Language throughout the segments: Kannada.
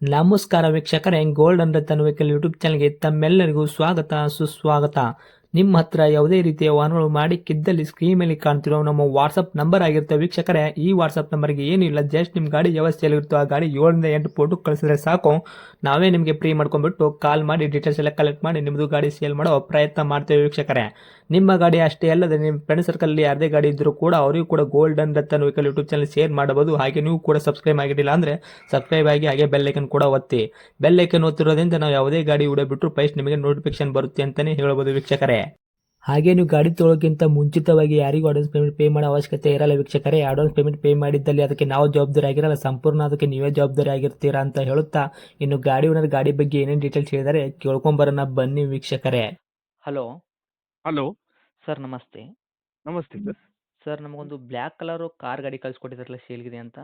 ನಮಸ್ಕಾರ ವೀಕ್ಷಕರೇ, ಗೋಲ್ಡನ್ ರತನ್ ವೆಹಿಕಲ್ ಯೂಟ್ಯೂಬ್ ಚಾನಲ್ಗೆ ತಮ್ಮೆಲ್ಲರಿಗೂ ಸ್ವಾಗತ ಸುಸ್ವಾಗತ. ನಿಮ್ಮ ಹತ್ರ ಯಾವುದೇ ರೀತಿಯ ವಾಹನಗಳು ಮಾಡಿಕ್ಕಿದ್ದಲ್ಲಿ ಸ್ಕ್ರೀನ್ ಮೇಲೆ ಕಾಣ್ತಿರೋ ನಮ್ಮ ವಾಟ್ಸಪ್ ನಂಬರ್ ಆಗಿರುತ್ತೆ ವೀಕ್ಷಕರೇ. ಈ ವಾಟ್ಸಪ್ ನಂಬರ್ಗೆ ಏನಿಲ್ಲ, ಜಸ್ಟ್ ನಿಮ್ಮ ಗಾಡಿ ವ್ಯವಸ್ಥೆಯಲ್ಲಿರುತ್ತೋ ಆ ಗಾಡಿ 7 ರಿಂದ 8 ಫೋಟೋ ಕಳಿಸಿದ್ರೆ ಸಾಕು, ನಾವೇ ನಿಮಗೆ ಫ್ರೀ ಮಾಡ್ಕೊಂಡ್ಬಿಟ್ಟು ಕಾಲ್ ಮಾಡಿ ಡೀಟೇಲ್ಸ್ ಎಲ್ಲ ಕಲೆಕ್ಟ್ ಮಾಡಿ ನಿಮ್ಮದು ಗಾಡಿ ಸೇಲ್ ಮಾಡೋ ಪ್ರಯತ್ನ ಮಾಡ್ತೇವೆ ವೀಕ್ಷಕರೇ. ನಿಮ್ಮ ಗಾಡಿ ಅಷ್ಟೇ ಅಲ್ಲದೆ ನಿಮ್ಮ ಫ್ರೆಂಡ್ ಸರ್ಕಲ್ ಯಾರದೇ ಗಾಡಿ ಇದ್ದರೂ ಕೂಡ ಅವರಿಗೂ ಕೂಡ golden Ratan vehicle YouTube channel share ಮಾಡಬಹುದು. ಹಾಗೆ ನೀವು ಕೂಡ ಸಬ್ಸ್ಕ್ರೈಬ್ ಆಗಿರಲಿಲ್ಲ ಅಂದರೆ ಸಬ್ಸ್ಕ್ರೈಬ್ ಆಗಿ ಹಾಗೆ ಬೆಲ್ ಐಕನ್ ಕೂಡ ಒತ್ತಿ. ಬೆಲ್ ಐಕನ್ ಒತ್ತಿರೋದ್ರಿಂದ ನಾವು ಯಾವುದೇ ಗಾಡಿ ವಿಡಿಯೋ ಬಿಟ್ಟರು ಫಸ್ಟ್ ನಿಮಗೆ ನೋಟಿಫಿಕೇಶನ್ ಬರುತ್ತೆ ಅಂತಾನೆ ಹೇಳ್ಬೋದು ವೀಕ್ಷಕರೇ. ಹಾಗೆ ನೀವು ಗಾಡಿ ತೊಳೋಕ್ಕಿಂತ ಮುಂಚಿತವಾಗಿ ಯಾರಿಗೂ ಅಡ್ವಾನ್ಸ್ ಪೇಮೆಂಟ್ ಪೇ ಮಾಡೋ ಅವಶ್ಯಕತೆ ಇರಲ್ಲ ವೀಕ್ಷಕರೇ. ಅಡ್ವಾನ್ಸ್ ಪೇಮೆಂಟ್ ಪೇ ಮಾಡಿದ್ದಲ್ಲಿ ಅದಕ್ಕೆ ನಾವು ಜವಾಬ್ದಾರಿ ಆಗಿರಲ್ಲ, ಸಂಪೂರ್ಣ ಅದಕ್ಕೆ ನೀವೇ ಜವಾಬ್ದಾರಿ ಆಗಿರ್ತೀರಾ ಅಂತ ಹೇಳುತ್ತಾ, ಇನ್ನು ಗಾಡಿ ಓನರ್ ಗಾಡಿ ಬಗ್ಗೆ ಏನೇನು ಡೀಟೇಲ್ಸ್ ಹೇಳಿದರೆ ಕೇಳ್ಕೊಂಬರೋಣ ಬನ್ನಿ ವೀಕ್ಷಕರೇ. ಹಲೋ ಹಲೋ, ಸರ್, ನಮಸ್ತೆ. ನಮಸ್ತೆ ಸರ್. ಸರ್, ನಮಗೊಂದು ಬ್ಲ್ಯಾಕ್ ಕಲರು ಕಾರ್ ಗಾಡಿ ಕಳಿಸ್ಕೊಟ್ಟಿದ್ರಲ್ಲ, ಸೇಲ್ಗಿದೆ ಅಂತ.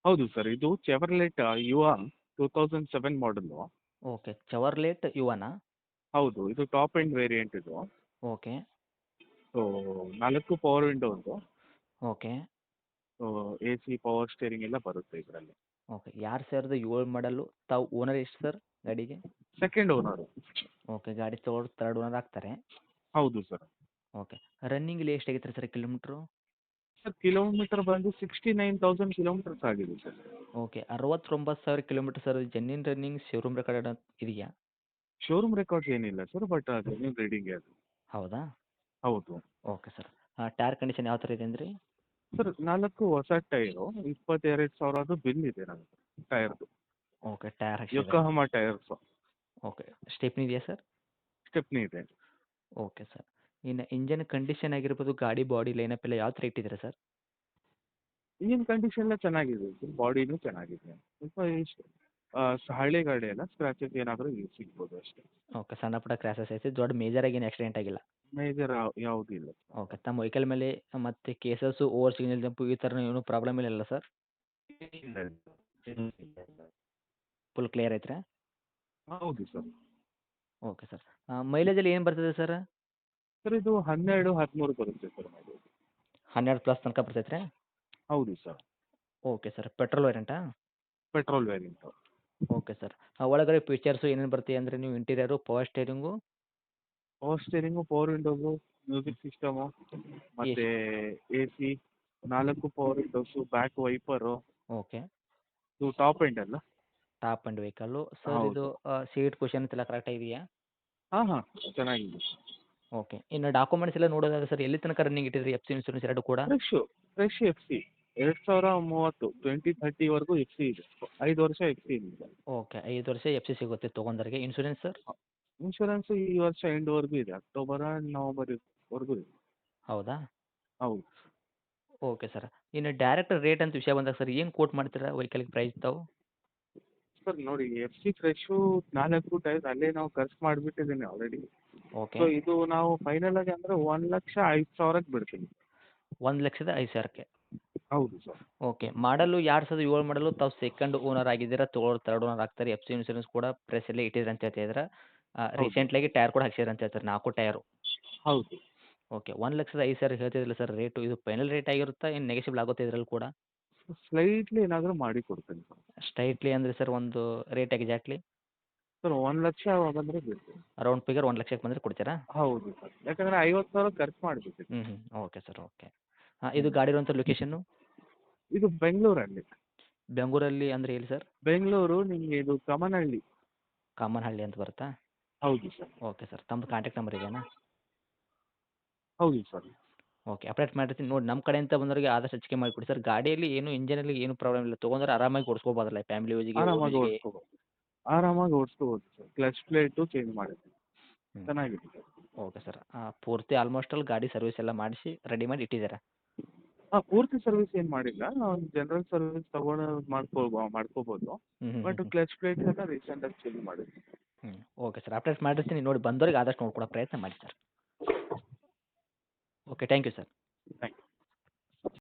ಹೌದು ಸರ್, ಇದು ಚೆವರ್ಲೆಟ್ ಯುವಾ 2007 ಮಾಡಲು. ಓಕೆ, ಚವರ್ಲೇಟ್ ಯುವನಾ? ಹೌದು, ಇದು ಟಾಪ್ ಎಂಡ್ ವೇರಿಯಂಟ್ ಇದು. ಓಕೆ ಸೊ 4 ಪವರ್ ವಿಂಡೋ ಒಂದು. Okay so A C power steering ಎಲ್ಲ ಬರುತ್ತೆ ಇದರಲ್ಲಿ. ಓಕೆ 2007 ಮಾಡಲು. ತಾವು ಓನರ್ ಎಷ್ಟು ಸರ್ ಗಾಡಿಗೆ? Second owner. ಓಕೆ, ಗಾಡಿ ತೊಗೊಂಡು ತರ್ಡ್ ಓನರ್ ಆಗ್ತಾರೆ. ಹೌದು ಸರ್. ಓಕೆ, ರನ್ನಿಂಗಲ್ಲಿ ಎಷ್ಟು ಆಗೈತೆ ಸರ್ ಕಿಲೋಮೀಟ್ರು? ಸರ್, ಕಿಲೋಮೀಟರ್ ಬಂದು 69,000 ಕಿಲೋಮೀಟರ್ಸ್ ಆಗಿದೆ sir. Okay, 69,000 kilometre sir. Genuine running showroom record ಇದೆಯಾ? ಶೋರೂಮ್ ರೆಕಾರ್ಡ್ಸ್ ಏನಿಲ್ಲ ಸರ್, ಬಟ್ ಅದು ನೀವು ರೀಡಿಂಗ್ ಅದು. ಹೌದಾ? ಹೌದು ಓಕೆ ಸರ್. ಟೈರ್ ಕಂಡೀಷನ್ ಯಾವ ಥರ ಇದೆ ಅಂದ್ರಿ? ಸರ್, 4 ಹೊಸ ಟೈರು, 22,000 ಬಿಲ್ ಇದೆ ನನಗೆ ಟೈರ್ದು. ಓಕೆ, ಟೈರ್ ಹಾಕ್ಸಿದ್ರೆ. Yokohama tyres. ಓಕೆ, ಸ್ಟೆಪ್ನಿ ಇದೆಯಾ ಸರ್? ಸ್ಟೆಪ್ನಿ ಇದೆ. Okay sir. ಇನ್ನು ಇಂಜನ್ ಕಂಡೀಷನ್ ಆಗಿರ್ಬೋದು, ಗಾಡಿ ಬಾಡಿ ಲೈನಪ್ ಎಲ್ಲ ಯಾವ ಥರ ಇಟ್ಟಿದ್ದೀರಾ ಸರ್? ಇಂಜಿನ್ ಕಂಡೀಷನ್ ಎಲ್ಲ ಚೆನ್ನಾಗಿದೆ, ಬಾಡಿನೂ ಚೆನ್ನಾಗಿದೆ. ಸ್ವಲ್ಪ ಇಷ್ಟು ಹಳೆ ಗಾಡಿ ಎಲ್ಲ ಸ್ಕ್ರಾಚಸ್ ಏನಾದರೂ ಸಿಗ್ಬೋದು ಅಷ್ಟೇ. ಓಕೆ, ಸಣ್ಣ ಪುಟ್ಟ ಕ್ರ್ಯಾಸಸ್ ಐತೆ, ದೊಡ್ಡ ಮೇಜರಾಗಿ ಏನು ಆಕ್ಸಿಡೆಂಟ್ ಆಗಿಲ್ಲ. ಮೇಜರ್ ಯಾವುದೂ ಇಲ್ಲ. ಓಕೆ, ತಮ್ಮ ವೆಹಿಕಲ್ ಮೇಲೆ ಮತ್ತೆ ಕೇಸಸ್ಸು, ಓವರ್ ಸಿಗ್ನಲ್ ಜಂಪು ಈ ಥರ ಏನೂ ಪ್ರಾಬ್ಲಮ್ ಇಲ್ಲ ಸರ್? ಇಲ್ಲ ಫುಲ್ ಕ್ಲಿಯರ್ ಐತ್ರಾ? ಹೌದು ಸರ್. Okay sir. ಮೈಲೇಜಲ್ಲಿ ಏನು ಬರ್ತದೆ ಸರ್? ಸರ್, ಇದು 12-13 ಬರುತ್ತೆ ಸರ್ ಮೈಲೇಜ್. 12 ಪ್ಲಸ್ ತನಕ ಬರ್ತೈತೆ ರೀ? ಹೌದು ಸರ್. Okay sir. ಪೆಟ್ರೋಲ್ ವೇರಿಯಂಟಾ? Petrol variant. Okay sir. ಒಳಗಡೆ ಫೀಚರ್ಸು ಏನೇನು ಬರುತ್ತೆ ಅಂದರೆ, ನೀವು interior, power steering, power steering, power windows, music system, ಮತ್ತು A C, 4 power windows, back wiper. Okay, ಇದು ಟಾಪ್ ಎಂಡ್ ಅಲ್ಲ. Top end vehicle sir. ಹೌದು. ಇದು ಸೀಟ್ ಕುಷನ್ ಎಲ್ಲ ಕರೆಕ್ಟಾಗಿ ಇದೆಯಾ? ಹಾಂ ಹಾಂ, ಚೆನ್ನಾಗಿದೆ. ಓಕೆ, ಇನ್ನು ಡಾಕ್ಯುಮೆಂಟ್ಸ್ ಎಲ್ಲ ನೋಡೋದಾದ್ರೆ ಸರ್, ಎಲ್ಲಿ ತನಕ ರನ್ನಿಂಗ್ ಇಟ್ಟಿದ್ರಿ? ಎಫ್ ಸಿ ಇನ್ಶೂರೆನ್ಸ್ ಎರಡು ಕೂಡ? ಫ್ರೆಶ್ ಎಫ್ ಸಿ 2030 2030ವರೆಗೂ ಎಫ್ ಸಿ ಇದೆ. 5 ವರ್ಷ ಎಫ್ ಸಿ ಇದೆ. ಓಕೆ, 5 ವರ್ಷ ಎಫ್ ಸಿ ಸಿಗುತ್ತೆ ತೊಗೊಂಡರಿಗೆ. Insurance sir? ಇನ್ಶೂರೆನ್ಸ್ ಈ ವರ್ಷ ಎಂಡ್ವರೆಗೂ ಇದೆ, ಅಕ್ಟೋಬರ್ ನವಂಬರ್ವರೆಗೂ ಇದೆ. ಹೌದಾ? ಹೌದು. Okay sir. ಇನ್ನು ಡೈರೆಕ್ಟ್ ರೇಟ್ ಅಂತ ವಿಷಯ ಬಂದಾಗ ಸರ್, ಏನು ಕೋಟ್ ಮಾಡ್ತೀರಾ ವೆಹಿಕಲ್ಗೆ ಪ್ರೈಸ್ ತಾವು? ಸರ್ ನೋಡಿ, ಎಫ್ ಸಿ ಫ್ರೆಶು 4 ಟೈರ್ ಅಲ್ಲೇ ನಾವು ಖರ್ಚು ಮಾಡಿಬಿಟ್ಟಿದ್ದೀನಿ ಆಲ್ರೆಡಿ. ಓಕೆ, ಸೊ ಇದು ನಾವು ಫೈನಲ್ ಆಗಿ ಅಂದರೆ 1,05,000ಕ್ಕೆ ಬಿಡ್ತೀನಿ. 1,05,000ಕ್ಕೆ. ಹೌದು ಸರ್. ಓಕೆ, ಮಾಡಲು 2007 ಮಾಡಲು. ತಾವು ಸೆಕೆಂಡ್ ಓನರ್ ಆಗಿದ್ದೀರಾ, ತೊಗೊಳೋರು ತರ್ಡ್ ಓನರ್ ಆಗ್ತಾರೆ. ಎಫ್ ಸಿ ಇನ್ಶೂರೆನ್ಸ್ ಕೂಡ ಪ್ರೆಸ್ಸಲ್ಲೇ ಇಟ್ಟಿದ್ರೆ ಅಂತ ಹೇಳ್ತಿದ್ರೆ. ಹೌದು. ರೀಸೆಂಟ್ಲಾಗಿ ಟೈರ್ ಕೂಡ ಹಾಕ್ಸಿದ್ರೆ ಅಂತ ಹೇಳ್ತಾರೆ, 4 ಟೈರು. ಹೌದು. ಓಕೆ, 1,05,000 ಹೇಳ್ತಿದ್ರಲ್ಲ ಸರ್ ರೇಟು. ಇದು ಫೈನಲ್ ರೇಟ್ ಆಗಿರುತ್ತಾ, ಏನು ನೆಗೆಸಿಬಲ್ ಆಗುತ್ತೆ ಇದರಲ್ಲಿ ಕೂಡ? ಸ್ಲೈಟ್ಲಿ ಏನಾದರೂ ಮಾಡಿ ಕೊಡ್ತೀನಿ ಸರ್. ಸ್ಟ್ರೈಟ್ಲಿ ಅಂದರೆ ಸರ್, ಒಂದು ರೇಟ್ ಎಕ್ಸಾಕ್ಟ್ಲಿ ಸರ್, 1,00,000 ಬಂದರೆ ಬಿಡ್ತೀನಿ. ಅರೌಂಡ್ ಫಿಗರ್ 1,00,000ಕ್ಕೆ ಬಂದರೆ ಕೊಡ್ತೀರಾ? ಹೌದು ಸರ್, ಯಾಕಂದರೆ 50,000 ಖರ್ಚು ಮಾಡಿಬಿಟ್ಟಿದ್ದೀನಿ. Okay sir. ಓಕೆ, ಇದು ಗಾಡಿ ಇರುವಂಥ ಲೊಕೇಶನ್ನು? ಇದು ಬೆಂಗಳೂರಲ್ಲಿ. ಬೆಂಗಳೂರಲ್ಲಿ ಅಂದರೆ ಎಲ್ಲಿ ಸರ್? ಬೆಂಗಳೂರು ನಿಮಗೆ ಇದು ಕಮನಹಳ್ಳಿ. ಕಾಮನಹಳ್ಳಿ ಅಂತ ಬರುತ್ತಾ? ಹೌದು ಸರ್. Okay sir. ತಮ್ಮದು ಕಾಂಟ್ಯಾಕ್ಟ್ ನಂಬರ್ ಇದೆಯಾ? ಹೌದು ಸರ್. ಓಕೆ, ಅಪ್ಡೇಟ್ ಮಾಡಿರ್ತೀನಿ ನೋಡಿ. ನಮ್ಮ ಕಡೆಯಿಂದ ಬಂದವರಿಗೆ ಆದಷ್ಟು ಹೆಚ್ಚಿಗೆ ಮಾಡಿಕೊಡಿ ಸರ್. ಗಾಡಿಯಲ್ಲಿ ಏನು ಇಂಜನಲ್ಲಿ ಏನು ಪ್ರಾಬ್ಲಮ್ ಇಲ್ಲ, ತೊಗೊಂಡ್ರೆ ಆರಾಮಾಗಿ ಓಡಿಸ್ಕೋಬೋದಲ್ಲ, ಫ್ಯಾಮಿಲಿ ಯೂಸಿಗೆ, ಆರಾಮಾಗಿ ಓಮಿಗೆ. ಓಡಿಸ್ಕೋಬೋದು. ಆರಾಮಾಗಿ ಓಡಿಸ್ಕೋಬೋದು ಸರ್. ಕ್ಲಚ್ ಪ್ಲೇಟು ಚೇಂಜ್ ಮಾಡಿದ್ದೀನಿ, ಹ್ಞೂ ಚೆನ್ನಾಗಿದೆ ಸರ್. Okay sir. ಪೂರ್ತಿ ಆಲ್ಮೋಸ್ಟ್ ಅಲ್ಲಿ ಗಾಡಿ ಸರ್ವಿಸ್ ಎಲ್ಲ ಮಾಡಿಸಿ ರೆಡಿ ಮಾಡಿ ಇಟ್ಟಿದ್ದೀರಾ? ಹಾಂ, ಪೂರ್ತಿ ಸರ್ವಿಸ್ ಏನು ಮಾಡಿಲ್ಲ, ಜನರಲ್ ಸರ್ವಿಸ್ ತಗೊಂಡು ಮಾಡ್ಕೋಬೋದು. ಬಟ್ ಕ್ಲಚ್ ಪ್ಲೇಟ್ಸ್ ಎಲ್ಲ ರೀಸೆಂಟಾಗಿ ಚೇಂಜ್ ಮಾಡಿದ್ದೀನಿ. ಓಕೆ ಸರ್, ಅಪ್ಡೇಟ್ ಮಾಡಿರ್ತೀನಿ ನೋಡಿ. ಬಂದವರಿಗೆ ಆದಷ್ಟು ನೋಡ್ಕೊಡೋ ಪ್ರಯತ್ನ ಮಾಡಿ sir. Okay, thank you sir. Thank you.